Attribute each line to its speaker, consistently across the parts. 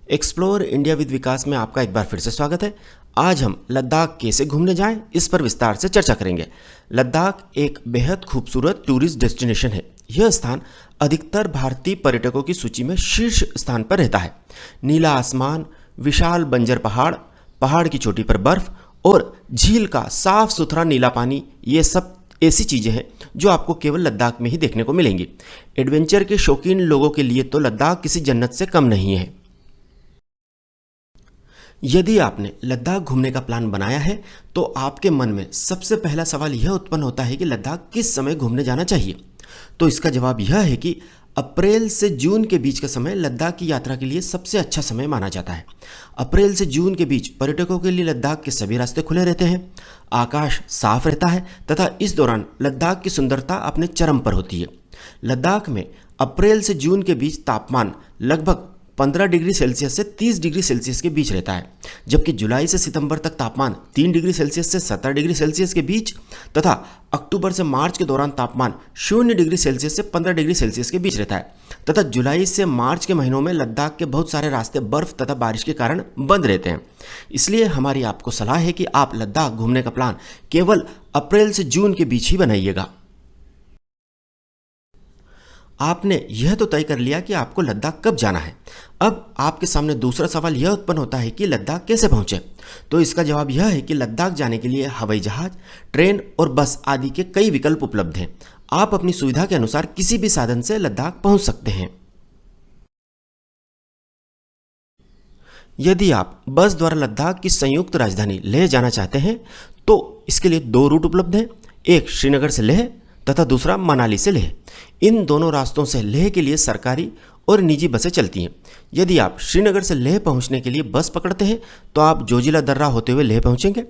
Speaker 1: Explore India with विकास में आपका एक बार फिर से स्वागत है। आज हम लद्दाख कैसे घूमने जाएं इस पर विस्तार से चर्चा करेंगे। लद्दाख एक बेहद खूबसूरत टूरिस्ट डेस्टिनेशन है। यह स्थान अधिकतर भारतीय पर्यटकों की सूची में शीर्ष स्थान पर रहता है। नीला आसमान, विशाल बंजर पहाड़, पहाड़ की चोटी पर बर्फ और झील का साफ सुथरा नीला पानी, ये सब ऐसी चीजें हैं जो आपको केवल लद्दाख में ही देखने को मिलेंगी। एडवेंचर के शौकीन लोगों के लिए तो लद्दाख किसी जन्नत से कम नहीं है। यदि आपने लद्दाख घूमने का प्लान बनाया है तो आपके मन में सबसे पहला सवाल यह उत्पन्न होता है कि लद्दाख किस समय घूमने जाना चाहिए। तो इसका जवाब यह है कि अप्रैल से जून के बीच का समय लद्दाख की यात्रा के लिए सबसे अच्छा समय माना जाता है। अप्रैल से जून के बीच पर्यटकों के लिए लद्दाख के सभी रास्ते खुले रहते हैं, आकाश साफ रहता है तथा इस दौरान लद्दाख की सुंदरता अपने चरम पर होती है। लद्दाख में अप्रैल से जून के बीच तापमान लगभग 15 डिग्री सेल्सियस से 30 डिग्री सेल्सियस के बीच रहता है, जबकि जुलाई से सितंबर तक तापमान 3 डिग्री सेल्सियस से 17 डिग्री सेल्सियस के बीच तथा अक्टूबर से मार्च के दौरान तापमान 0 डिग्री सेल्सियस से 15 डिग्री सेल्सियस के बीच रहता है तथा जुलाई से मार्च के महीनों में लद्दाख के बहुत सारे रास्ते बर्फ तथा बारिश के कारण बंद रहते हैं। इसलिए हमारी आपको सलाह है कि आप लद्दाख घूमने का प्लान केवल अप्रैल से जून के बीच ही बनाइएगा। आपने यह तो तय कर लिया कि आपको लद्दाख कब जाना है। अब आपके सामने दूसरा सवाल यह उत्पन्न होता है कि लद्दाख कैसे पहुंचे। तो इसका जवाब यह है कि लद्दाख जाने के लिए हवाई जहाज, ट्रेन और बस आदि के कई विकल्प उपलब्ध हैं। आप अपनी सुविधा के अनुसार किसी भी साधन से लद्दाख पहुंच सकते हैं। यदि आप बस द्वारा लद्दाख की संयुक्त राजधानी लेह जाना चाहते हैं तो इसके लिए 2 रूट उपलब्ध हैं, एक श्रीनगर से लेह तथा दूसरा मनाली से लेह। इन दोनों रास्तों से लेह के लिए सरकारी और निजी बसें चलती हैं। यदि आप श्रीनगर से लेह पहुंचने के लिए बस पकड़ते हैं तो आप जोजिला दर्रा होते हुए लेह पहुंचेंगे,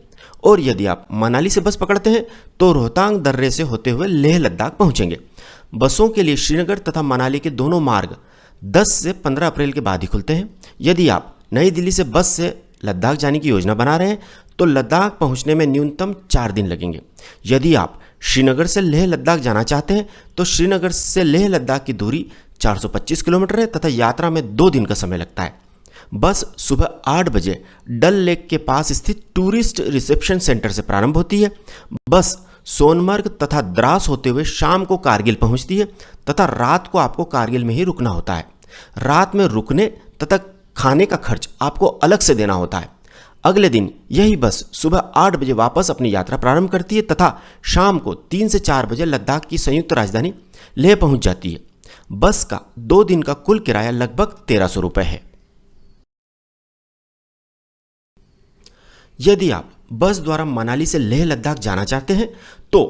Speaker 1: और यदि आप मनाली से बस पकड़ते हैं तो रोहतांग दर्रे से होते हुए लेह लद्दाख पहुंचेंगे। बसों के लिए श्रीनगर तथा मनाली के दोनों मार्ग 10 से 15 अप्रैल के बाद ही खुलते हैं। यदि आप नई दिल्ली से बस से लद्दाख जाने की योजना बना रहे हैं तो लद्दाख पहुंचने में न्यूनतम 4 दिन लगेंगे। यदि आप श्रीनगर से लेह लद्दाख जाना चाहते हैं तो श्रीनगर से लेह लद्दाख की दूरी 425 किलोमीटर है तथा यात्रा में 2 दिन का समय लगता है। बस सुबह 8 बजे डल लेक के पास स्थित टूरिस्ट रिसेप्शन सेंटर से प्रारंभ होती है। बस सोनमर्ग तथा द्रास होते हुए शाम को कारगिल पहुंचती है तथा रात को आपको कारगिल में ही रुकना होता है। रात में रुकने तथा खाने का खर्च आपको अलग से देना होता है। अगले दिन यही बस सुबह 8 बजे वापस अपनी यात्रा प्रारंभ करती है तथा शाम को 3 से 4 बजे लद्दाख की संयुक्त राजधानी लेह पहुंच जाती है। बस का 2 दिन का कुल किराया लगभग 1300 रुपये है। यदि आप बस द्वारा मनाली से लेह लद्दाख जाना चाहते हैं तो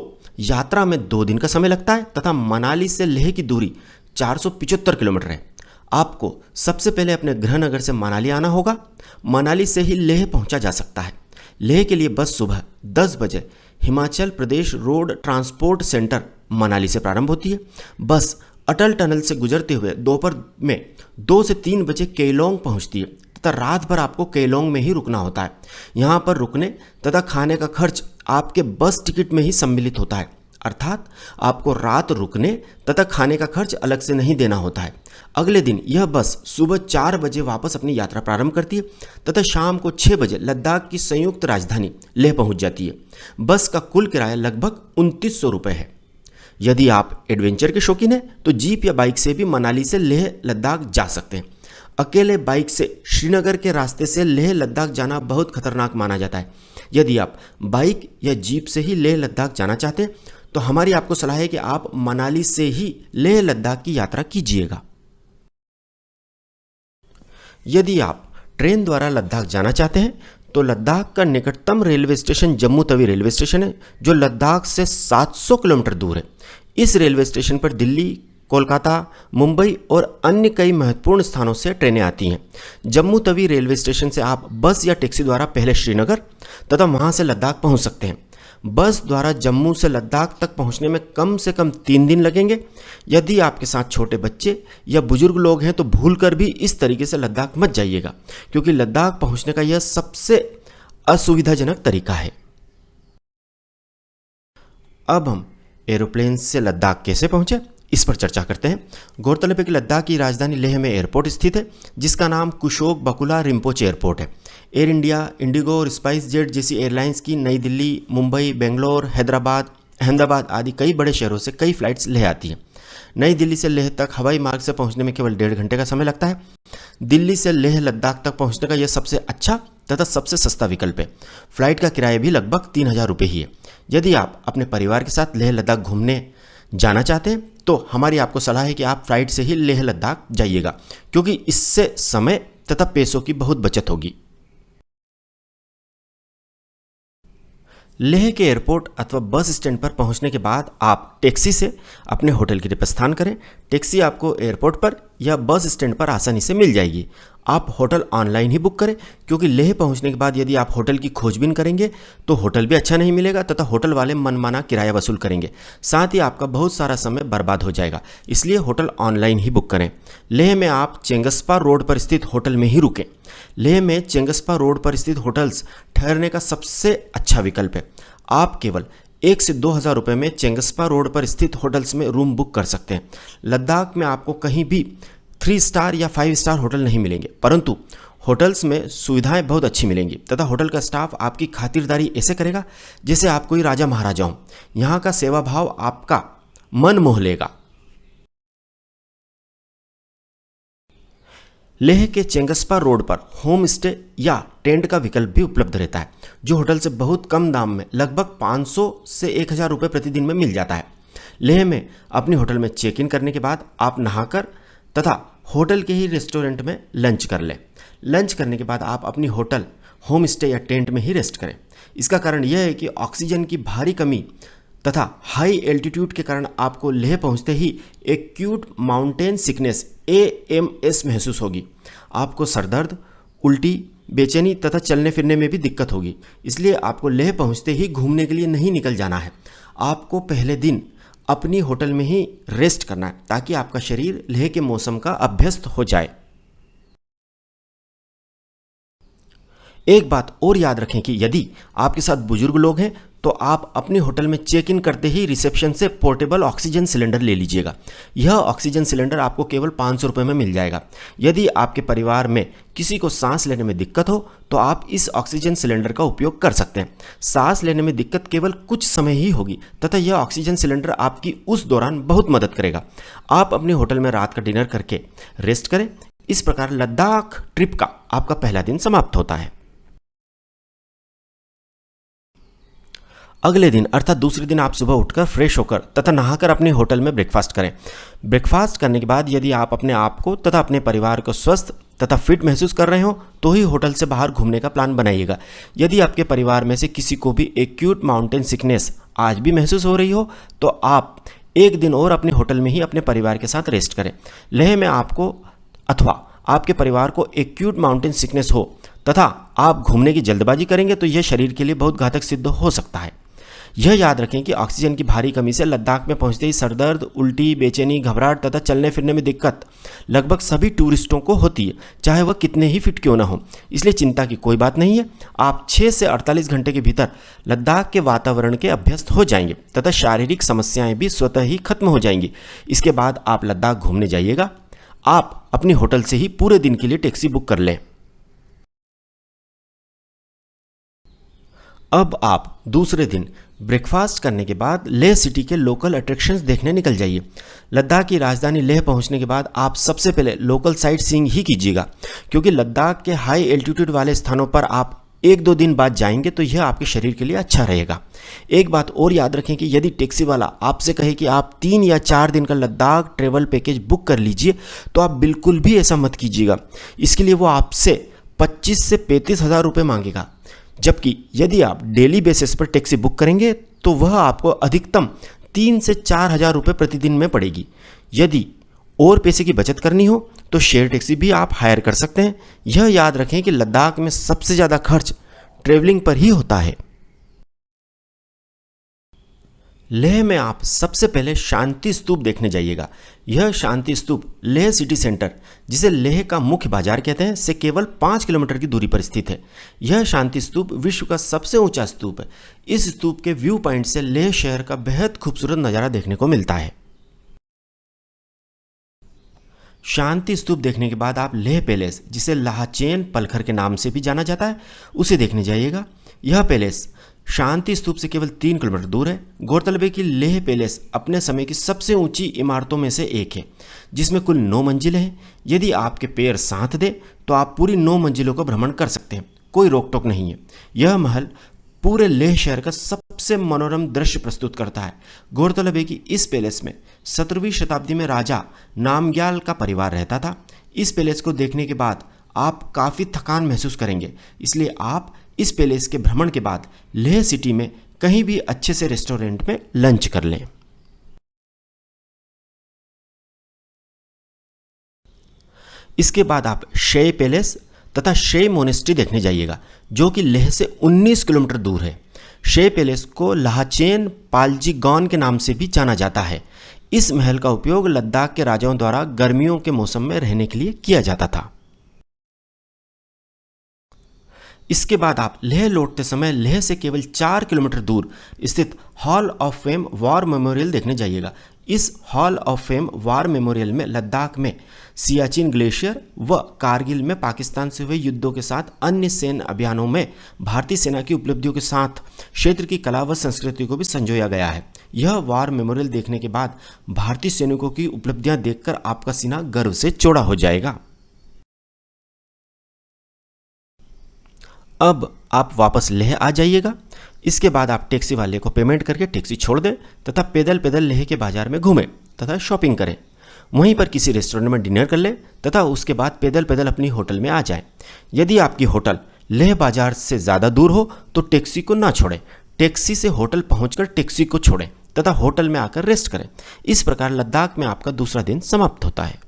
Speaker 1: यात्रा में 2 दिन का समय लगता है तथा मनाली से लेह की दूरी 475 किलोमीटर है। आपको सबसे पहले अपने गृहनगर से मनाली आना होगा। मनाली से ही लेह पहुंचा जा सकता है। लेह के लिए बस सुबह 10 बजे Himachal Pradesh road transport centre Manali से प्रारंभ होती है। बस अटल टनल से गुजरते हुए दोपहर में 2 से 3 बजे केलोंग पहुंचती है तथा रात भर आपको केलोंग में ही रुकना होता है। यहाँ पर रुकने तथा खाने का खर्च आपके बस टिकट में ही सम्मिलित होता है, अर्थात आपको रात रुकने तथा खाने का खर्च अलग से नहीं देना होता है। अगले दिन यह बस सुबह 4 बजे वापस अपनी यात्रा प्रारंभ करती है तथा शाम को 6 बजे लद्दाख की संयुक्त राजधानी लेह पहुंच जाती है। बस का कुल किराया लगभग 2900 रुपये है। यदि आप एडवेंचर के शौकीन हैं तो जीप या बाइक से भी मनाली से लेह लद्दाख जा सकते हैं। अकेले बाइक से श्रीनगर के रास्ते से लेह लद्दाख जाना बहुत खतरनाक माना जाता है। यदि आप बाइक या जीप से ही लेह लद्दाख जाना चाहते हैं तो हमारी आपको सलाह है कि आप मनाली से ही लेह लद्दाख की यात्रा कीजिएगा। यदि आप ट्रेन द्वारा लद्दाख जाना चाहते हैं तो लद्दाख का निकटतम railway station Jammu Tawi railway station है, जो लद्दाख से 700 किलोमीटर दूर है। इस रेलवे स्टेशन पर दिल्ली, कोलकाता, मुंबई और अन्य कई महत्वपूर्ण स्थानों से ट्रेनें आती हैं। जम्मू तवी रेलवे स्टेशन से आप बस या टैक्सी द्वारा पहले श्रीनगर तथा वहां से लद्दाख पहुंच सकते हैं। बस द्वारा जम्मू से लद्दाख तक पहुंचने में कम से कम 3 दिन लगेंगे। यदि आपके साथ छोटे बच्चे या बुजुर्ग लोग हैं तो भूलकर भी इस तरीके से लद्दाख मत जाइएगा, क्योंकि लद्दाख पहुंचने का यह सबसे असुविधाजनक तरीका है। अब हम एरोप्लेन से लद्दाख कैसे पहुंचे इस पर चर्चा करते हैं। गौरतलब है कि लद्दाख की राजधानी लेह में एयरपोर्ट स्थित है जिसका नाम कुशोक बकुला रिम्पोचे एयरपोर्ट है। एयर इंडिया, इंडिगो और स्पाइस जेट जैसी एयरलाइंस की नई दिल्ली, मुंबई, बेंगलोर, हैदराबाद, अहमदाबाद आदि कई बड़े शहरों से कई फ्लाइट्स लेह आती हैं। नई दिल्ली से लेह तक हवाई मार्ग से पहुंचने में केवल 1.5 घंटे का समय लगता है। दिल्ली से लेह लद्दाख तक पहुंचने का यह सबसे अच्छा तथा सबसे सस्ता विकल्प है। फ्लाइट का किराया भी लगभग 3,000 रुपये ही है। यदि आप अपने परिवार के साथ लेह लद्दाख घूमने जाना चाहते हैं तो हमारी आपको सलाह है कि आप फ्लाइट से ही लेह लद्दाख जाइएगा, क्योंकि इससे समय तथा पैसों की बहुत बचत होगी। लेह के एयरपोर्ट अथवा बस स्टैंड पर पहुंचने के बाद आप टैक्सी से अपने होटल की तरफ प्रस्थान करें। टैक्सी आपको एयरपोर्ट पर या बस स्टैंड पर आसानी से मिल जाएगी। आप होटल ऑनलाइन ही बुक करें, क्योंकि लेह पहुंचने के बाद यदि आप होटल की खोजबीन करेंगे तो होटल भी अच्छा नहीं मिलेगा तथा होटल वाले मनमाना किराया वसूल करेंगे, साथ ही आपका बहुत सारा समय बर्बाद हो जाएगा। इसलिए होटल ऑनलाइन ही बुक करें। लेह में आप चेंगस्पा रोड पर स्थित होटल में ही रुकें। लेह में चेंगस्पा रोड पर स्थित होटल्स ठहरने का सबसे अच्छा विकल्प है। आप केवल 1 से 2,000 रुपये में चेंगस्पा रोड पर स्थित होटल्स में रूम बुक कर सकते हैं। लद्दाख में आपको कहीं भी 3 स्टार या 5 स्टार होटल नहीं मिलेंगे, परंतु होटल्स में सुविधाएं बहुत अच्छी मिलेंगी तथा होटल का स्टाफ आपकी खातिरदारी ऐसे करेगा जैसे आप कोई राजा महाराजा हों। यहाँ का सेवा भाव आपका मन मोह लेगा। लेह के चेंगस्पा रोड पर होम स्टे या टेंट का विकल्प भी उपलब्ध रहता है, जो होटल से बहुत कम दाम में लगभग 500 से 1,000 रुपये प्रतिदिन में मिल जाता है। लेह में अपने होटल में चेक इन करने के बाद आप नहाकर तथा होटल के ही रेस्टोरेंट में लंच कर लें। लंच करने के बाद आप अपनी होटल, होम स्टे या टेंट में ही रेस्ट करें। इसका कारण यह है कि ऑक्सीजन की भारी कमी तथा हाई एल्टीट्यूड के कारण आपको लेह पहुंचते ही एक्यूट माउंटेन सिकनेस AMS महसूस होगी। आपको सरदर्द, उल्टी, बेचैनी तथा चलने फिरने में भी दिक्कत होगी। इसलिए आपको लेह पहुंचते ही घूमने के लिए नहीं निकल जाना है। आपको पहले दिन अपनी होटल में ही रेस्ट करना है ताकि आपका शरीर लेह के मौसम का अभ्यस्त हो जाए। एक बात और याद रखें कि यदि आपके साथ बुजुर्ग लोग हैं तो आप अपने होटल में चेक इन करते ही रिसेप्शन से पोर्टेबल ऑक्सीजन सिलेंडर ले लीजिएगा। यह ऑक्सीजन सिलेंडर आपको केवल 500 रुपये में मिल जाएगा। यदि आपके परिवार में किसी को सांस लेने में दिक्कत हो तो आप इस ऑक्सीजन सिलेंडर का उपयोग कर सकते हैं। सांस लेने में दिक्कत केवल कुछ समय ही होगी तथा यह ऑक्सीजन सिलेंडर आपकी उस दौरान बहुत मदद करेगा। आप अपने होटल में रात का डिनर करके रेस्ट करें। इस प्रकार लद्दाख ट्रिप का आपका पहला दिन समाप्त होता है। अगले दिन अर्थात दूसरे दिन आप सुबह उठकर फ्रेश होकर तथा नहाकर अपने होटल में ब्रेकफास्ट करें। ब्रेकफास्ट करने के बाद यदि आप अपने आप को तथा अपने परिवार को स्वस्थ तथा फिट महसूस कर रहे हो तो ही होटल से बाहर घूमने का प्लान बनाइएगा। यदि आपके परिवार में से किसी को भी एक्यूट माउंटेन सिकनेस आज भी महसूस हो रही हो तो आप एक दिन और अपने होटल में ही अपने परिवार के साथ रेस्ट करें। लेह में आपको अथवा आपके परिवार को एक्यूट माउंटेन सिकनेस हो तथा आप घूमने की जल्दबाजी करेंगे तो यह शरीर के लिए बहुत घातक सिद्ध हो सकता है। यह याद रखें कि ऑक्सीजन की भारी कमी से लद्दाख में पहुंचते ही सरदर्द, उल्टी, बेचैनी, घबराहट तथा चलने फिरने में दिक्कत लगभग सभी टूरिस्टों को होती है, चाहे वह कितने ही फिट क्यों ना हो। इसलिए चिंता की कोई बात नहीं है। आप 6 से 48 घंटे के भीतर लद्दाख के वातावरण के अभ्यस्त हो जाएंगे तथा शारीरिक समस्याएं भी स्वतः ही खत्म हो जाएंगी। इसके बाद आप लद्दाख घूमने जाइएगा। आप अपनी होटल से ही पूरे दिन के लिए टैक्सी बुक कर लें। अब आप दूसरे दिन ब्रेकफास्ट करने के बाद लेह सिटी के लोकल अट्रैक्शंस देखने निकल जाइए। लद्दाख की राजधानी लेह पहुंचने के बाद आप सबसे पहले लोकल साइट सीइंग ही कीजिएगा, क्योंकि लद्दाख के हाई एल्टीट्यूड वाले स्थानों पर आप 1-2 दिन बाद जाएंगे तो यह आपके शरीर के लिए अच्छा रहेगा। एक बात और याद रखें कि यदि टैक्सी वाला आपसे कहे कि आप 3 या 4 दिन का लद्दाख ट्रेवल पैकेज बुक कर लीजिए तो आप बिल्कुल भी ऐसा मत कीजिएगा। इसके लिए वो आपसे 25 से 35 हज़ार रुपये मांगेगा, जबकि यदि आप डेली बेसिस पर टैक्सी बुक करेंगे तो वह आपको अधिकतम 3 से 4 हज़ार रुपये प्रतिदिन में पड़ेगी। यदि और पैसे की बचत करनी हो तो शेयर टैक्सी भी आप हायर कर सकते हैं। यह याद रखें कि लद्दाख में सबसे ज़्यादा खर्च ट्रेवलिंग पर ही होता है। लेह में आप सबसे पहले शांति स्तूप देखने जाइएगा। यह शांति स्तूप लेह सिटी सेंटर, जिसे लेह का मुख्य बाजार कहते हैं, से केवल 5 किलोमीटर की दूरी पर स्थित है। यह शांति स्तूप विश्व का सबसे ऊंचा स्तूप है। इस स्तूप के व्यू पॉइंट से लेह शहर का बेहद खूबसूरत नज़ारा देखने को मिलता है। शांति स्तूप देखने के बाद आप लेह पैलेस, जिसे लाहचेन पलखर के नाम से भी जाना जाता है, उसे देखने जाइएगा। यह पैलेस शांति स्तूप से केवल 3 किलोमीटर दूर है। गौरतलब है कि लेह पैलेस अपने समय की सबसे ऊंची इमारतों में से एक है, जिसमें कुल 9 मंजिलें हैं। यदि आपके पैर साथ दे तो आप पूरी 9 मंजिलों का भ्रमण कर सकते हैं, कोई रोक टोक नहीं है। यह महल पूरे लेह शहर का सबसे मनोरम दृश्य प्रस्तुत करता है। गौरतलब है कि इस पैलेस में 17वीं शताब्दी में राजा नामग्याल का परिवार रहता था। इस पैलेस को देखने के बाद आप काफ़ी थकान महसूस करेंगे, इसलिए आप इस पैलेस के भ्रमण के बाद लेह सिटी में कहीं भी अच्छे से रेस्टोरेंट में लंच कर लें। इसके बाद आप शे पैलेस तथा शे मोनेस्ट्री देखने जाइएगा, जो कि लेह से 19 किलोमीटर दूर है। शे पैलेस को लाहचेन पालजीगॉन के नाम से भी जाना जाता है। इस महल का उपयोग लद्दाख के राजाओं द्वारा गर्मियों के मौसम में रहने के लिए किया जाता था। इसके बाद आप लेह लौटते समय लेह से केवल 4 किलोमीटर दूर स्थित hall of fame war memorial देखने जाइएगा। इस hall of fame war memorial में लद्दाख में सियाचिन ग्लेशियर व कारगिल में पाकिस्तान से हुए युद्धों के साथ अन्य सैन्य अभियानों में भारतीय सेना की उपलब्धियों के साथ क्षेत्र की कला व संस्कृति को भी संजोया गया है। यह वॉर मेमोरियल देखने के बाद भारतीय सैनिकों की उपलब्धियां देखकर आपका सीना गर्व से चौड़ा हो जाएगा। अब आप वापस लेह आ जाइएगा। इसके बाद आप टैक्सी वाले को पेमेंट करके टैक्सी छोड़ दें तथा पैदल पैदल लेह के बाजार में घूमें तथा शॉपिंग करें। वहीं पर किसी रेस्टोरेंट में डिनर कर लें तथा उसके बाद पैदल पैदल अपनी होटल में आ जाएं। यदि आपकी होटल लेह बाजार से ज़्यादा दूर हो तो टैक्सी को ना छोड़ें, टैक्सी से होटल पहुंचकर टैक्सी को छोड़ें तथा होटल में आकर रेस्ट करें। इस प्रकार लद्दाख में आपका दूसरा दिन समाप्त होता है।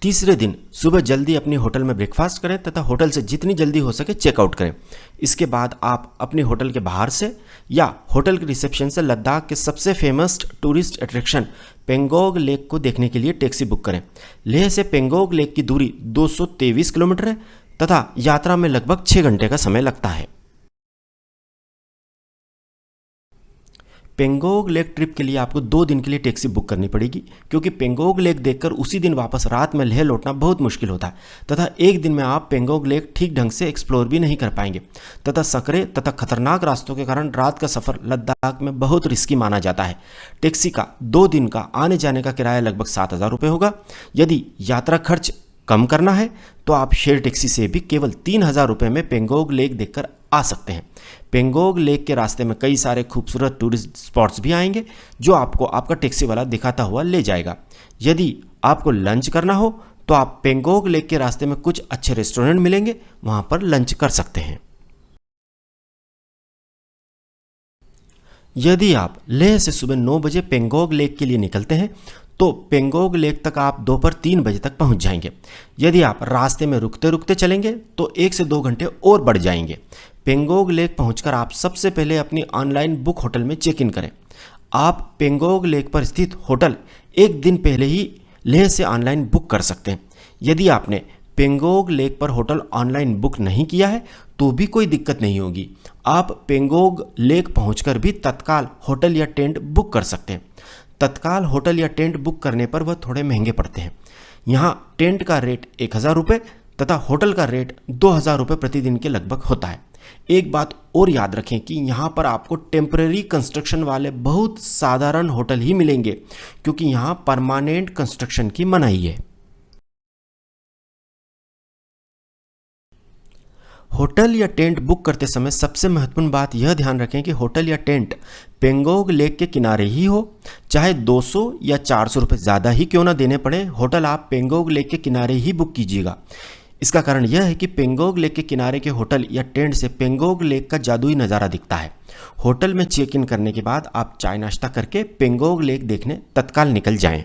Speaker 1: तीसरे दिन सुबह जल्दी अपनी होटल में ब्रेकफास्ट करें तथा होटल से जितनी जल्दी हो सके चेकआउट करें। इसके बाद आप अपने होटल के बाहर से या होटल के रिसेप्शन से लद्दाख के सबसे famous tourist attraction Pangong lake को देखने के लिए टैक्सी बुक करें। लेह से पेंगोंग लेक की दूरी 223 किलोमीटर है तथा यात्रा में लगभग 6 घंटे का समय लगता है। पेंगोंग लेक ट्रिप के लिए आपको 2 दिन के लिए टैक्सी बुक करनी पड़ेगी, क्योंकि पेंगोंग लेक देखकर उसी दिन वापस रात में लेह लौटना बहुत मुश्किल होता है तथा एक दिन में आप पेंगोंग लेक ठीक ढंग से एक्सप्लोर भी नहीं कर पाएंगे तथा सकरे तथा खतरनाक रास्तों के कारण रात का सफर लद्दाख में बहुत रिस्की माना जाता है। टैक्सी का 2 दिन का आने जाने का किराया लगभग 7,000 रुपये होगा। यदि यात्रा खर्च कम करना है तो आप शेयर टैक्सी से भी केवल 3,000 रुपये में पेंगोंग लेक देखकर आ सकते हैं। पेंगोंग लेक के रास्ते में कई सारे खूबसूरत टूरिस्ट स्पॉट्स भी आएंगे, जो आपको आपका टैक्सी वाला दिखाता हुआ ले जाएगा। यदि आपको लंच करना हो तो आप पेंगोंग लेक के रास्ते में कुछ अच्छे रेस्टोरेंट मिलेंगे, वहां पर लंच कर सकते हैं। यदि आप लेह से सुबह 9 बजे पेंगोंग लेक के लिए निकलते हैं तो पेंगोंग लेक तक आप दोपहर 3 बजे तक पहुंच जाएंगे। यदि आप रास्ते में रुकते रुकते चलेंगे तो 1 से 2 घंटे और बढ़ जाएंगे। पेंगोंग लेक पहुंचकर आप सबसे पहले अपनी ऑनलाइन बुक होटल में चेक इन करें। आप पेंगोंग लेक पर स्थित होटल एक दिन पहले ही लेह से ऑनलाइन बुक कर सकते हैं। यदि आपने पेंगोंग लेक पर होटल ऑनलाइन बुक नहीं किया है तो भी कोई दिक्कत नहीं होगी। आप पेंगोंग लेक पहुंचकर भी तत्काल होटल या टेंट बुक कर सकते हैं। तत्काल होटल या टेंट बुक करने पर वह थोड़े महंगे पड़ते हैं। यहाँ टेंट का रेट 1,000 रुपये तथा होटल का रेट 2,000 रुपये प्रतिदिन के लगभग होता है। एक बात और याद रखें कि यहाँ पर आपको टेम्परेरी कंस्ट्रक्शन वाले बहुत साधारण होटल ही मिलेंगे, क्योंकि यहाँ परमानेंट कंस्ट्रक्शन की मनाही है। होटल या टेंट बुक करते समय सबसे महत्वपूर्ण बात यह ध्यान रखें कि होटल या टेंट पेंगोंग लेक के किनारे ही हो, चाहे 200 या 400 रुपये ज़्यादा ही क्यों ना देने पड़े, होटल आप पेंगोंग लेक के किनारे ही बुक कीजिएगा। इसका कारण यह है कि पेंगोंग लेक के किनारे के होटल या टेंट से पेंगोंग लेक का जादुई नज़ारा दिखता है। होटल में चेक इन करने के बाद आप चाय नाश्ता करके पेंगोंग लेक देखने तत्काल निकल जाएं।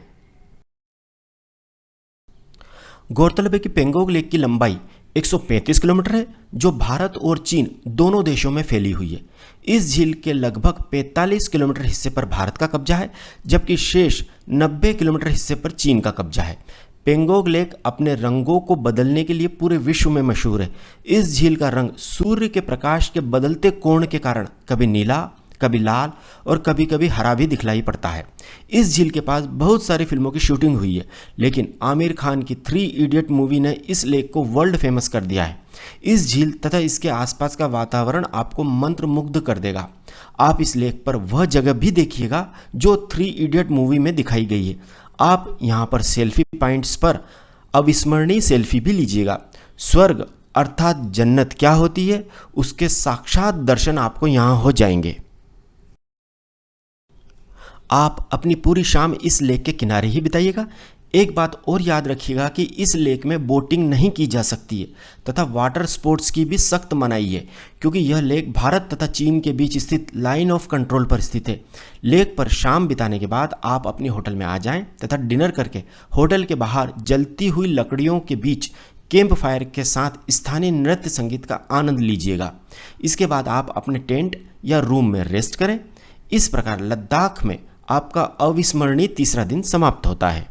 Speaker 1: गौरतलब है कि पेंगोंग लेक की लंबाई 135 किलोमीटर है, जो भारत और चीन दोनों देशों में फैली हुई है। इस झील के लगभग 45 किलोमीटर हिस्से पर भारत का कब्जा है, जबकि शेष 90 किलोमीटर हिस्से पर चीन का कब्जा है। पेंगोंग लेक अपने रंगों को बदलने के लिए पूरे विश्व में मशहूर है। इस झील का रंग सूर्य के प्रकाश के बदलते कोण के कारण कभी नीला, कभी लाल और कभी कभी हरा भी दिखलाई पड़ता है। इस झील के पास बहुत सारी फिल्मों की शूटिंग हुई है, लेकिन आमिर खान की 3 इडियट मूवी ने इस लेक को वर्ल्ड फेमस कर दिया है। इस झील तथा इसके आसपास का वातावरण आपको मंत्रमुग्ध कर देगा। आप इस लेक पर वह जगह भी देखिएगा जो 3 इडियट मूवी में दिखाई गई है। आप यहाँ पर सेल्फी पॉइंट्स पर अविस्मरणीय सेल्फी भी लीजिएगा। स्वर्ग अर्थात जन्नत क्या होती है, उसके साक्षात दर्शन आपको यहाँ हो जाएंगे। आप अपनी पूरी शाम इस लेक के किनारे ही बिताइएगा। एक बात और याद रखिएगा कि इस लेक में बोटिंग नहीं की जा सकती है तथा वाटर स्पोर्ट्स की भी सख्त मनाही है, क्योंकि यह लेक भारत तथा चीन के बीच स्थित लाइन ऑफ कंट्रोल पर स्थित है। लेक पर शाम बिताने के बाद आप अपने होटल में आ जाएं तथा डिनर करके होटल के बाहर जलती हुई लकड़ियों के बीच कैंप फायर के साथ स्थानीय नृत्य संगीत का आनंद लीजिएगा। इसके बाद आप अपने टेंट या रूम में रेस्ट करें। इस प्रकार लद्दाख में आपका अविस्मरणीय तीसरा दिन समाप्त होता है।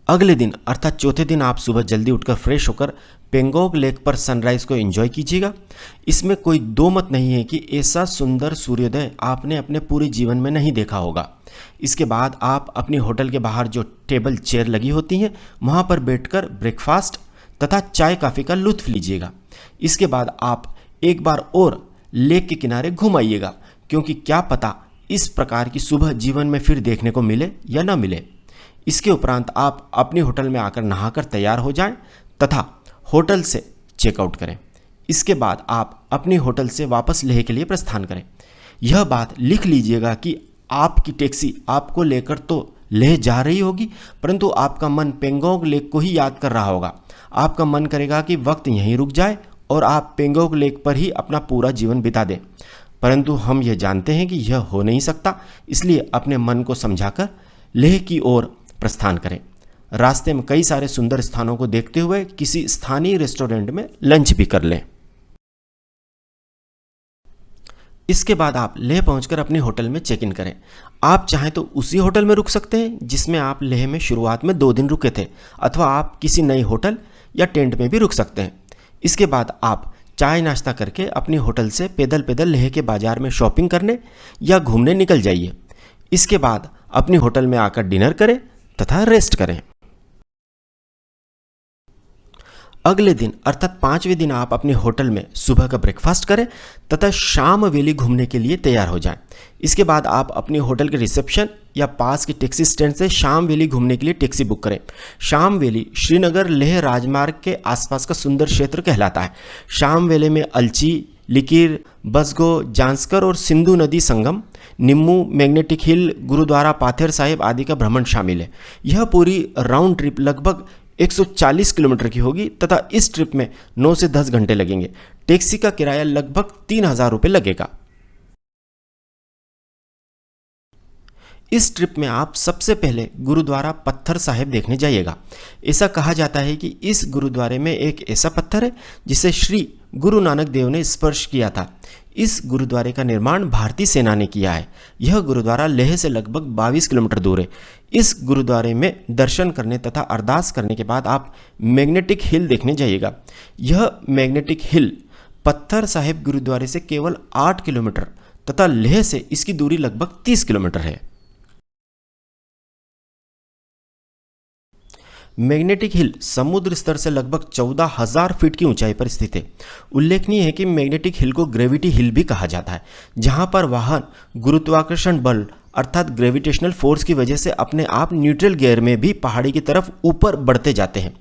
Speaker 1: अगले दिन अर्थात चौथे दिन आप सुबह जल्दी उठकर फ्रेश होकर पेंगोंग लेक पर सनराइज को एंजॉय कीजिएगा। इसमें कोई दो मत नहीं है कि ऐसा सुंदर सूर्योदय आपने अपने पूरे जीवन में नहीं देखा होगा। इसके बाद आप अपने होटल के बाहर जो टेबल चेयर लगी होती हैं वहां पर बैठकर ब्रेकफास्ट तथा चाय कॉफ़ी का लुत्फ लीजिएगा। इसके बाद आप एक बार और लेक के किनारे घूम आइएगा, क्योंकि क्या पता इस प्रकार की सुबह जीवन में फिर देखने को मिले या न मिले। इसके उपरांत आप अपने होटल में आकर नहाकर तैयार हो जाएं तथा होटल से चेकआउट करें। इसके बाद आप अपने होटल से वापस लेह के लिए प्रस्थान करें। यह बात लिख लीजिएगा कि आपकी टैक्सी आपको लेकर तो लेह जा रही होगी, परंतु आपका मन पेंगोंग लेक को ही याद कर रहा होगा। आपका मन करेगा कि वक्त यहीं रुक जाए और आप पेंगोंग लेक पर ही अपना पूरा जीवन बिता दें, परंतु हम यह जानते हैं कि यह हो नहीं सकता। इसलिए अपने मन को समझाकर लेह की ओर प्रस्थान करें। रास्ते में कई सारे सुंदर स्थानों को देखते हुए किसी स्थानीय रेस्टोरेंट में लंच भी कर लें। इसके बाद आप लेह पहुंचकर अपने होटल में चेक इन करें। आप चाहें तो उसी होटल में रुक सकते हैं जिसमें आप लेह में शुरुआत में 2 दिन रुके थे, अथवा आप किसी नए होटल या टेंट में भी रुक सकते हैं। इसके बाद आप चाय नाश्ता करके अपने होटल से पैदल पैदल लेह के बाजार में शॉपिंग करने या घूमने निकल जाइए। इसके बाद अपने होटल में आकर डिनर करें तथा रेस्ट करें। अगले दिन अर्थात 5वें दिन आप अपने होटल में सुबह का ब्रेकफास्ट करें तथा शाम वैली घूमने के लिए तैयार हो जाएं। इसके बाद आप अपने होटल के रिसेप्शन या पास के टैक्सी स्टैंड से शाम वैली घूमने के लिए टैक्सी बुक करें। शाम वैली श्रीनगर लेह राजमार्ग के आसपास का सुंदर क्षेत्र कहलाता है। शाम वैली में अलची, लिकिर, बसगो, जांस्कर और सिंधु नदी संगम, निम्मू, मैग्नेटिक हिल, गुरुद्वारा पाथेर साहिब आदि का भ्रमण शामिल है। यह पूरी राउंड ट्रिप लगभग 140 किलोमीटर की होगी तथा इस ट्रिप में 9 से 10 घंटे लगेंगे। टैक्सी का किराया लगभग 3000 रुपये लगेगा। इस ट्रिप में आप सबसे पहले गुरुद्वारा पत्थर साहिब देखने जाइएगा। ऐसा कहा जाता है कि इस गुरुद्वारे में एक ऐसा पत्थर है जिसे श्री गुरु नानक देव ने स्पर्श किया था। इस गुरुद्वारे का निर्माण भारतीय सेना ने किया है। यह गुरुद्वारा लेह से लगभग 22 किलोमीटर दूर है। इस गुरुद्वारे में दर्शन करने तथा अरदास करने के बाद आप मैग्नेटिक हिल देखने जाइएगा। यह मैग्नेटिक हिल पत्थर साहिब गुरुद्वारे से केवल 8 किलोमीटर तथा लेह से इसकी दूरी लगभग 30 किलोमीटर है। मैग्नेटिक हिल समुद्र स्तर से लगभग 14,000 फीट की ऊंचाई पर स्थित है। उल्लेखनीय है कि मैग्नेटिक हिल को ग्रेविटी हिल भी कहा जाता है, जहां पर वाहन गुरुत्वाकर्षण बल अर्थात ग्रेविटेशनल फोर्स की वजह से अपने आप न्यूट्रल गियर में भी पहाड़ी की तरफ ऊपर बढ़ते जाते हैं।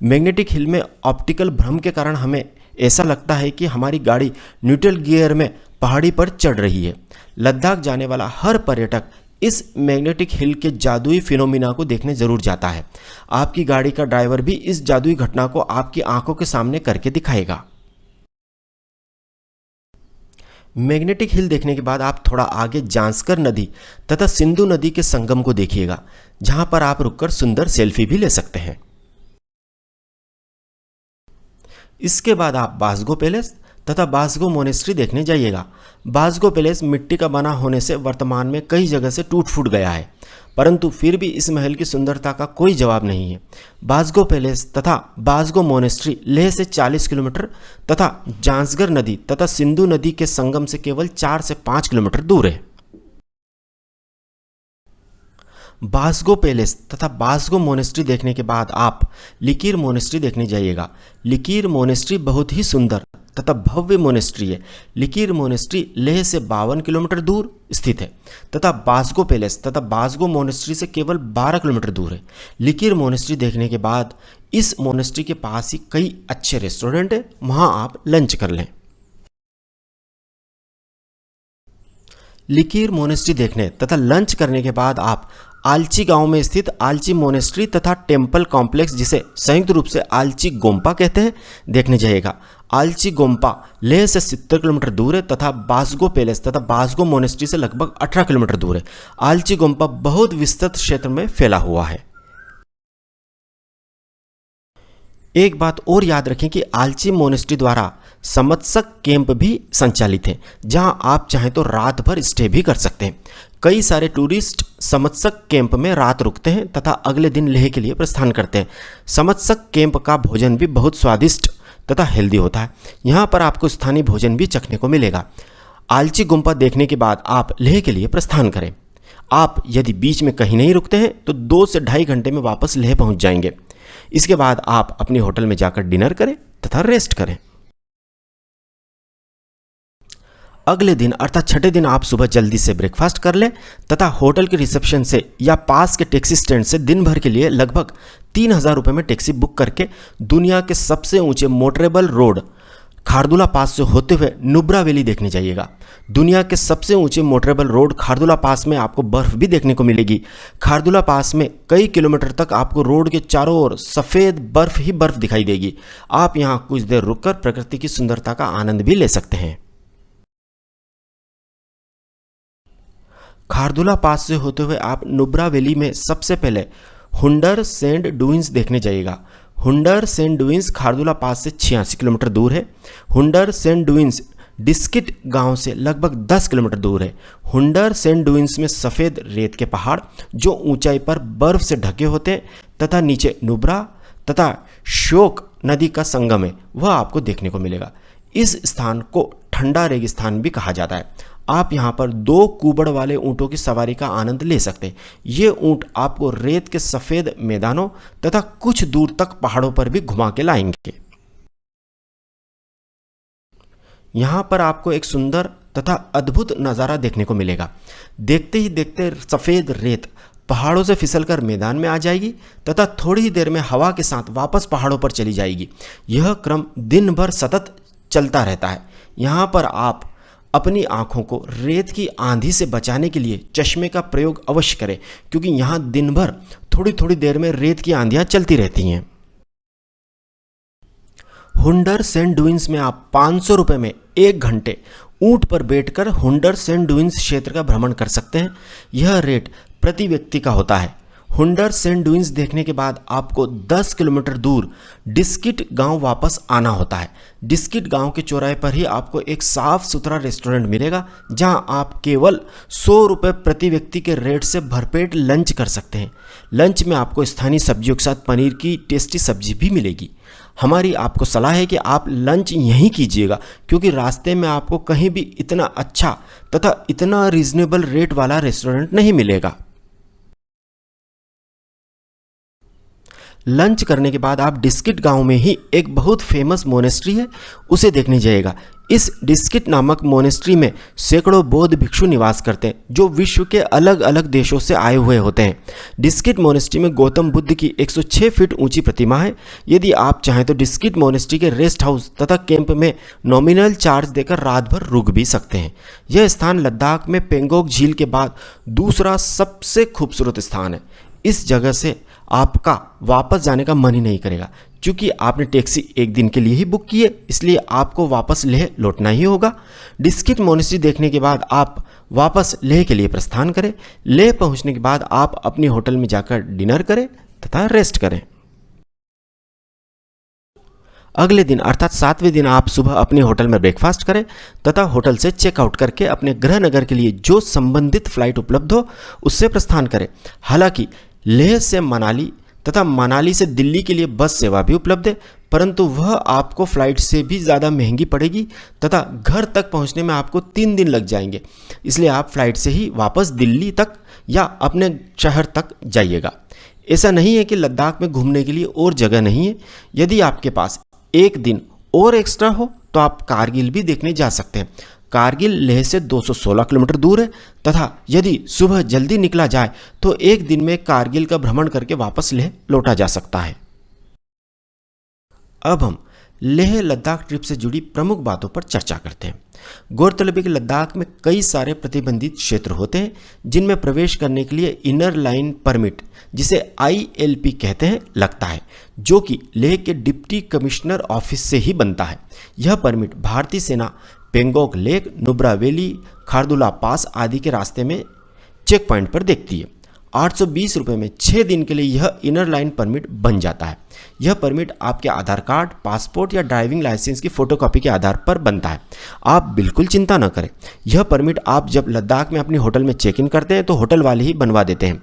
Speaker 1: मैग्नेटिक हिल में ऑप्टिकल भ्रम के कारण हमें ऐसा लगता है कि हमारी गाड़ी न्यूट्रल गियर में पहाड़ी पर चढ़ रही है। लद्दाख जाने वाला हर पर्यटक इस मैग्नेटिक हिल के जादुई फिनोमिना को देखने जरूर जाता है। आपकी गाड़ी का ड्राइवर भी इस जादुई घटना को आपकी आंखों के सामने करके दिखाएगा। मैग्नेटिक हिल देखने के बाद आप थोड़ा आगे जांस्कर नदी तथा सिंधु नदी के संगम को देखिएगा, जहां पर आप रुककर सुंदर सेल्फी भी ले सकते हैं। इसके बाद आप बासगो पैलेस तथा बासगो मोनेस्ट्री देखने जाइएगा। बासगो पैलेस मिट्टी का बना होने से वर्तमान में कई जगह से टूट फूट गया है, परंतु फिर भी इस महल की सुंदरता का कोई जवाब नहीं है। बासगो पैलेस तथा बासगो मोनेस्ट्री लेह से 40 किलोमीटर तथा जांसगर नदी तथा सिंधु नदी के संगम से केवल 4 से 5 किलोमीटर दूर है। बासगो पैलेस तथा बासगो मोनेस्ट्री देखने के बाद आप लिकीर मोनेस्ट्री देखने जाइएगा। लिकीर मोनेस्ट्री बहुत ही सुंदर तथा भव्य मोनेस्ट्री है। लिकीर मोनेस्ट्री लेह से 52 किलोमीटर दूर स्थित है तथा बासगो पैलेस तथा बासगो मोनेस्ट्री से केवल 12 किलोमीटर दूर है। लिकीर मोनेस्ट्री देखने के बाद इस मोनेस्ट्री के पास ही कई अच्छे रेस्टोरेंट है, वहां आप लंच कर लें। लिकीर मोनेस्ट्री देखने तथा लंच करने के बाद आप आलची गांव में स्थित आलची मोनेस्ट्री तथा टेम्पल कॉम्प्लेक्स, जिसे संयुक्त रूप से आलची गोम्पा कहते हैं, देखने जाइएगा। आलची गोम्पा लेह से 70 किलोमीटर दूर है तथा बासगो पैलेस तथा बासगो मोनेस्ट्री से लगभग 18 किलोमीटर दूर है। आलची गोम्पा बहुत विस्तृत क्षेत्र में फैला हुआ है। एक बात और याद रखें कि आलची मोनेस्ट्री द्वारा समत्सक कैंप भी संचालित है, जहां आप चाहें तो रात भर स्टे भी कर सकते हैं। कई सारे टूरिस्ट समत्सक कैंप में रात रुकते हैं तथा अगले दिन लेह के लिए प्रस्थान करते हैं। समत्सक कैंप का भोजन भी बहुत स्वादिष्ट तथा हेल्दी होता है। यहाँ पर आपको स्थानीय भोजन भी चखने को मिलेगा। आलची गुम्पा देखने के बाद आप लेह के लिए प्रस्थान करें। आप यदि बीच में कहीं नहीं रुकते हैं तो 2 से ढाई घंटे में वापस लेह पहुँच जाएंगे। इसके बाद आप अपने होटल में जाकर डिनर करें तथा रेस्ट करें। अगले दिन अर्थात छठे दिन आप सुबह जल्दी से ब्रेकफास्ट कर लें तथा होटल के रिसेप्शन से या पास के टैक्सी स्टैंड से दिन भर के लिए लगभग 3000 रुपये में टैक्सी बुक करके दुनिया के सबसे ऊंचे मोटरेबल रोड खारदुला पास से होते हुए नुब्रा वैली देखने जाइएगा। दुनिया के सबसे ऊंचे मोटरेबल रोड खारदुला पास में आपको बर्फ भी देखने को मिलेगी। खारदुला पास में कई किलोमीटर तक आपको रोड के चारों ओर सफ़ेद बर्फ ही बर्फ दिखाई देगी। आप यहाँ कुछ देर रुककर प्रकृति की सुंदरता का आनंद भी ले सकते हैं। खारदुला पास से होते हुए आप नुब्रा वैली में सबसे पहले हुंडर सेंट डुइंस देखने जाइएगा। हुंडर सेंट डुइंस खारदुला पास से 86 किलोमीटर दूर है। हुंडर सेंट डुइंस डिस्किट गांव से लगभग 10 किलोमीटर दूर है। हुंडर सेंट डुइंस में सफ़ेद रेत के पहाड़ जो ऊंचाई पर बर्फ से ढके होते हैं तथा नीचे नुब्रा तथा श्योक नदी का संगम है, वह आपको देखने को मिलेगा। इस स्थान को ठंडा रेगिस्तान भी कहा जाता है। आप यहाँ पर 2 कुबड़ वाले ऊँटों की सवारी का आनंद ले सकते हैं। ये ऊँट आपको रेत के सफ़ेद मैदानों तथा कुछ दूर तक पहाड़ों पर भी घुमा के लाएंगे। यहाँ पर आपको एक सुंदर तथा अद्भुत नज़ारा देखने को मिलेगा। देखते ही देखते सफ़ेद रेत पहाड़ों से फिसलकर मैदान में आ जाएगी तथा थोड़ी ही देर में हवा के साथ वापस पहाड़ों पर चली जाएगी। यह क्रम दिन भर सतत चलता रहता है। यहाँ पर आप अपनी आँखों को रेत की आंधी से बचाने के लिए चश्मे का प्रयोग अवश्य करें, क्योंकि यहाँ दिन भर थोड़ी थोड़ी देर में रेत की आंधियाँ चलती रहती हैं। हुंडर सेंट डुइंस में आप 500 रुपये में 1 घंटे ऊंट पर बैठकर हुंडर सेंट डुइंस क्षेत्र का भ्रमण कर सकते हैं। यह रेट प्रति व्यक्ति का होता है। हुंडर सेंट डुइंस देखने के बाद आपको 10 किलोमीटर दूर डिस्किट गांव वापस आना होता है। डिस्किट गांव के चौराहे पर ही आपको एक साफ सुथरा रेस्टोरेंट मिलेगा, जहां आप केवल 100 रुपये प्रति व्यक्ति के रेट से भरपेट लंच कर सकते हैं। लंच में आपको स्थानीय सब्जियों के साथ पनीर की टेस्टी सब्जी भी मिलेगी। हमारी आपको सलाह है कि आप लंच यहीं कीजिएगा, क्योंकि रास्ते में आपको कहीं भी इतना अच्छा तथा इतना रीजनेबल रेट वाला रेस्टोरेंट नहीं मिलेगा। लंच करने के बाद आप डिस्किट गांव में ही एक बहुत फेमस मोनेस्ट्री है, उसे देखने जाइएगा। इस डिस्किट नामक मोनेस्ट्री में सैकड़ों बौद्ध भिक्षु निवास करते हैं, जो विश्व के अलग अलग देशों से आए हुए होते हैं। डिस्किट मोनेस्ट्री में गौतम बुद्ध की 106 फीट ऊंची प्रतिमा है। यदि आप चाहें तो डिस्किट मोनेस्ट्री के रेस्ट हाउस तथा कैंप में नॉमिनल चार्ज देकर रात भर रुक भी सकते हैं। यह स्थान लद्दाख में पेंगोंग झील के बाद दूसरा सबसे खूबसूरत स्थान है। इस जगह से आपका वापस जाने का मन ही नहीं करेगा, क्योंकि आपने टैक्सी एक दिन के लिए ही बुक की है, इसलिए आपको वापस लेह लौटना ही होगा। डिस्किट मोनेस्ट्री देखने के बाद आप वापस लेह के लिए प्रस्थान करें। लेह पहुंचने के बाद आप अपने होटल में जाकर डिनर करें तथा रेस्ट करें। अगले दिन अर्थात 7वें दिन आप सुबह अपने होटल में ब्रेकफास्ट करें तथा होटल से चेकआउट करके अपने गृह नगर के लिए जो संबंधित फ्लाइट उपलब्ध हो उससे प्रस्थान करें। हालांकि लेह से मनाली तथा मनाली से दिल्ली के लिए बस सेवा भी उपलब्ध है, परंतु वह आपको फ्लाइट से भी ज़्यादा महंगी पड़ेगी तथा घर तक पहुंचने में आपको 3 दिन लग जाएंगे। इसलिए आप फ्लाइट से ही वापस दिल्ली तक या अपने शहर तक जाइएगा। ऐसा नहीं है कि लद्दाख में घूमने के लिए और जगह नहीं है। यदि आपके पास एक दिन और एक्स्ट्रा हो तो आप कारगिल भी देखने जा सकते हैं। कारगिल लेह से 216 किलोमीटर दूर है तथा यदि सुबह जल्दी निकला जाए तो एक दिन में कारगिल का भ्रमण करके वापस लेह लौटा जा सकता है। अब हम लेह लद्दाख ट्रिप से जुड़ी प्रमुख बातों पर चर्चा करते हैं। गौरतलब है कि लद्दाख में कई सारे प्रतिबंधित क्षेत्र होते हैं जिनमें प्रवेश करने के लिए इनर लाइन परमिट, जिसे ILP कहते हैं, लगता है, जो कि लेह के डिप्टी कमिश्नर ऑफिस से ही बनता है। यह परमिट भारतीय सेना पेंगोंग लेक, नुब्रा वैली, खारदुला पास आदि के रास्ते में चेक पॉइंट पर देखती है। 820 रुपये में 6 दिन के लिए यह इनर लाइन परमिट बन जाता है। यह परमिट आपके आधार कार्ड, पासपोर्ट या ड्राइविंग लाइसेंस की फोटोकॉपी के आधार पर बनता है। आप बिल्कुल चिंता न करें, यह परमिट आप जब लद्दाख में अपने होटल में चेक इन करते हैं तो होटल वाले ही बनवा देते हैं।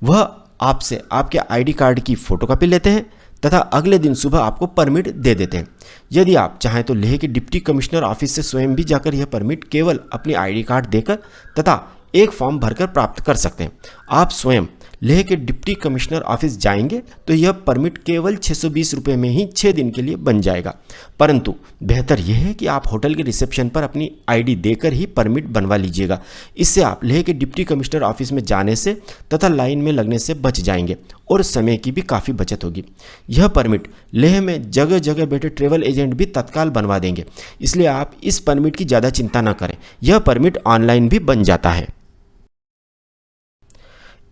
Speaker 1: वह आपसे आपके ID कार्ड की फोटोकॉपी लेते हैं तथा अगले दिन सुबह आपको परमिट दे देते हैं। यदि आप चाहें तो लेह के डिप्टी कमिश्नर ऑफिस से स्वयं भी जाकर यह परमिट केवल अपनी ID कार्ड देकर तथा एक फॉर्म भरकर प्राप्त कर सकते हैं। आप स्वयं लेह के डिप्टी कमिश्नर ऑफिस जाएंगे तो यह परमिट केवल 620 रुपये में ही 6 दिन के लिए बन जाएगा। परंतु बेहतर यह है कि आप होटल के रिसेप्शन पर अपनी ID देकर ही परमिट बनवा लीजिएगा। इससे आप लेह के डिप्टी कमिश्नर ऑफिस में जाने से तथा लाइन में लगने से बच जाएंगे और समय की भी काफ़ी बचत होगी। यह परमिट लेह में जगह जगह बैठे ट्रेवल एजेंट भी तत्काल बनवा देंगे, इसलिए आप इस परमिट की ज़्यादा चिंता न करें। यह परमिट ऑनलाइन भी बन जाता है।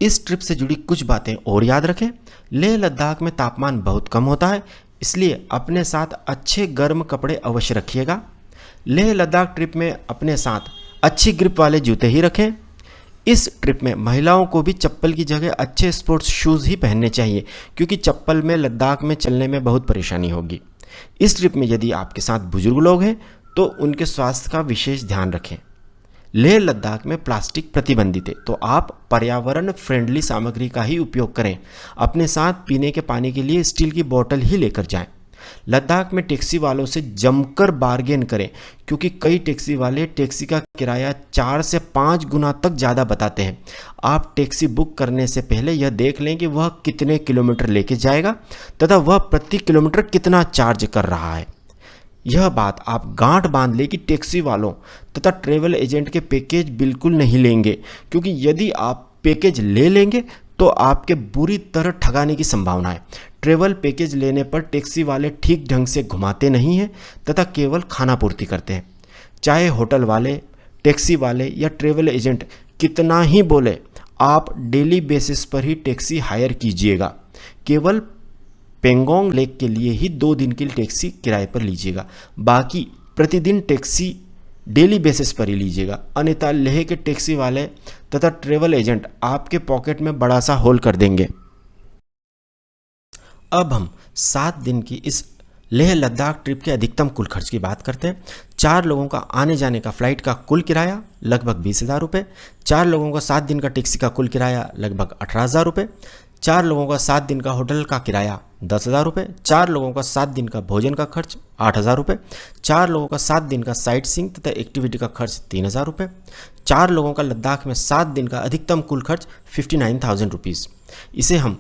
Speaker 1: इस ट्रिप से जुड़ी कुछ बातें और याद रखें। लेह लद्दाख में तापमान बहुत कम होता है, इसलिए अपने साथ अच्छे गर्म कपड़े अवश्य रखिएगा। लेह लद्दाख ट्रिप में अपने साथ अच्छी ग्रिप वाले जूते ही रखें। इस ट्रिप में महिलाओं को भी चप्पल की जगह अच्छे स्पोर्ट्स शूज़ ही पहनने चाहिए, क्योंकि चप्पल में लद्दाख में चलने में बहुत परेशानी होगी। इस ट्रिप में यदि आपके साथ बुजुर्ग लोग हैं तो उनके स्वास्थ्य का विशेष ध्यान रखें। लेह लद्दाख में प्लास्टिक प्रतिबंधित है, तो आप पर्यावरण फ्रेंडली सामग्री का ही उपयोग करें। अपने साथ पीने के पानी के लिए स्टील की बोतल ही लेकर जाएं। लद्दाख में टैक्सी वालों से जमकर बार्गेन करें, क्योंकि कई टैक्सी वाले टैक्सी का किराया 4 से 5 गुना तक ज़्यादा बताते हैं। आप टैक्सी बुक करने से पहले यह देख लें कि वह कितने किलोमीटर लेके जाएगा तथा वह प्रति किलोमीटर कितना चार्ज कर रहा है। यह बात आप गांठ बांध लें कि टैक्सी वालों तथा ट्रेवल एजेंट के पैकेज बिल्कुल नहीं लेंगे, क्योंकि यदि आप पैकेज ले लेंगे तो आपके बुरी तरह ठगाने की संभावना है। ट्रेवल पैकेज लेने पर टैक्सी वाले ठीक ढंग से घुमाते नहीं हैं तथा केवल खाना पूर्ति करते हैं। चाहे होटल वाले, टैक्सी वाले या ट्रेवल एजेंट कितना ही बोले, आप डेली बेसिस पर ही टैक्सी हायर कीजिएगा। केवल पेंगोंग लेक के लिए ही 2 दिन की टैक्सी किराए पर लीजिएगा, बाकी प्रतिदिन टैक्सी डेली बेसिस पर ही लीजिएगा, अन्यथा लेह के टैक्सी वाले तथा ट्रेवल एजेंट आपके पॉकेट में बड़ा सा होल कर देंगे। अब हम 7 दिन की इस लेह लद्दाख ट्रिप के अधिकतम कुल खर्च की बात करते हैं। 4 लोगों का आने जाने का फ्लाइट का कुल किराया लगभग 20,000 रुपये। 4 लोगों का 7 दिन का टैक्सी का कुल किराया लगभग 18,000 रुपये। 4 लोगों का 7 दिन का होटल का किराया 10,000 रुपये। 4 लोगों का 7 दिन का भोजन का खर्च 8,000 रुपये। 4 लोगों का 7 दिन का साइट सीइंग तथा एक्टिविटी का खर्च 3,000 रुपये। 4 लोगों का लद्दाख में 7 दिन का अधिकतम कुल खर्च 59,000 रुपीज़। इसे हम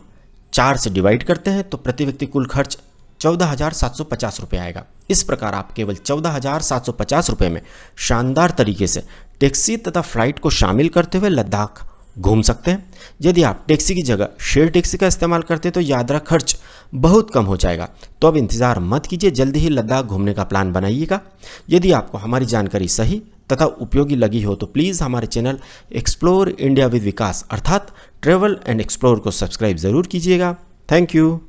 Speaker 1: 4 से डिवाइड करते हैं तो प्रति व्यक्ति कुल खर्च 14,750 रुपये आएगा। इस प्रकार आप केवल 14,750 रुपये में शानदार तरीके से टैक्सी तथा फ्लाइट को शामिल करते हुए लद्दाख घूम सकते हैं। यदि आप टैक्सी की जगह शेयर टैक्सी का इस्तेमाल करते हैं तो यात्रा खर्च बहुत कम हो जाएगा। तो अब इंतज़ार मत कीजिए, जल्दी ही लद्दाख घूमने का प्लान बनाइएगा। यदि आपको हमारी जानकारी सही तथा उपयोगी लगी हो तो प्लीज़ हमारे चैनल एक्सप्लोर इंडिया विद विकास अर्थात ट्रैवल एंड एक्सप्लोर को सब्सक्राइब ज़रूर कीजिएगा। Thank you.